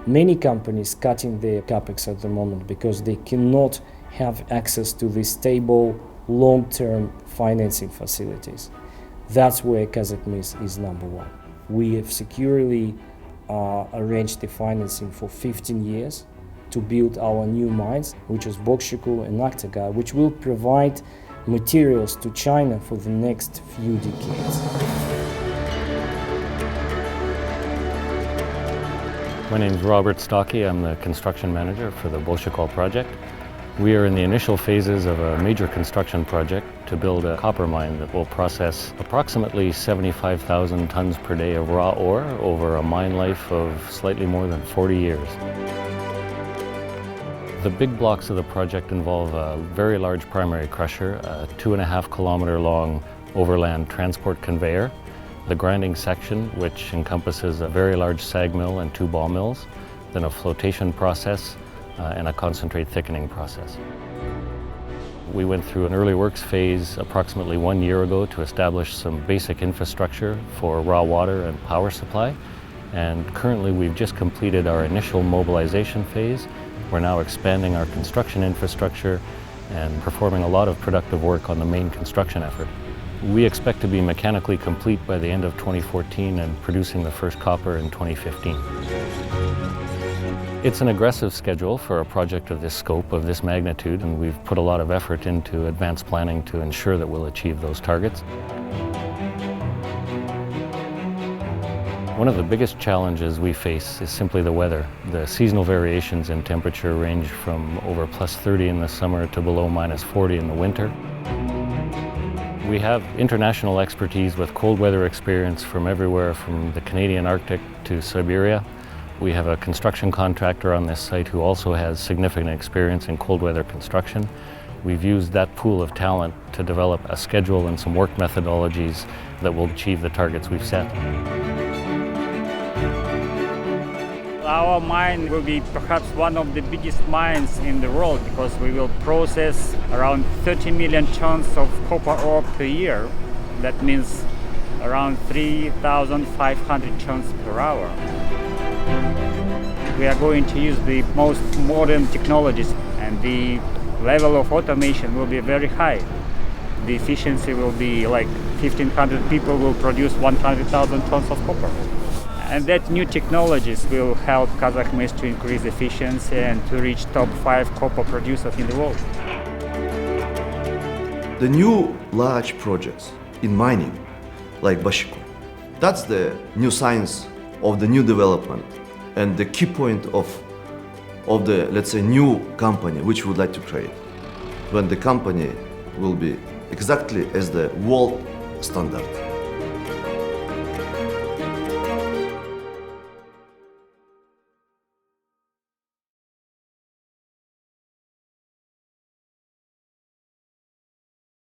Many companies cutting their capex at the moment because they cannot have access to the stable, long-term financing facilities. That's where Kazakhmys is number one. We have securely arranged the financing for 15 years to build our new mines, which is Bozshakol and Aktaga, which will provide materials to China for the next few decades. My name is Robert Stocky. I'm the construction manager for the Bozshakol project. We are in the initial phases of a major construction project to build a copper mine that will process approximately 75,000 tons per day of raw ore over a mine life of slightly more than 40 years. The big blocks of the project involve a very large primary crusher, a 2.5 kilometer long overland transport conveyor, the grinding section, which encompasses a very large SAG mill and 2 ball mills, then a flotation process, and a concentrate thickening process. We went through an early works phase approximately 1 year ago to establish some basic infrastructure for raw water and power supply. And currently we've just completed our initial mobilization phase. We're now expanding our construction infrastructure and performing a lot of productive work on the main construction effort. We expect to be mechanically complete by the end of 2014 and producing the first copper in 2015. It's an aggressive schedule for a project of this scope, of this magnitude, and we've put a lot of effort into advanced planning to ensure that we'll achieve those targets. One of the biggest challenges we face is simply the weather. The seasonal variations in temperature range from over +30 in the summer to below -40 in the winter. We have international expertise with cold weather experience from everywhere from the Canadian Arctic to Siberia. We have a construction contractor on this site who also has significant experience in cold weather construction. We've used that pool of talent to develop a schedule and some work methodologies that will achieve the targets we've set. Our mine will be perhaps one of the biggest mines in the world because we will process around 30 million tons of copper ore per year. That means around 3,500 tons per hour. We are going to use the most modern technologies and the level of automation will be very high. The efficiency will be like 1,500 people will produce 100,000 tons of copper. And that new technologies will help Kazakhmys to increase efficiency and to reach top 5 copper producers in the world. The new large projects in mining, like Bozshakol, that's the new science of the new development and the key point of the, let's say, new company which we would like to create. When the company will be exactly as the world standard.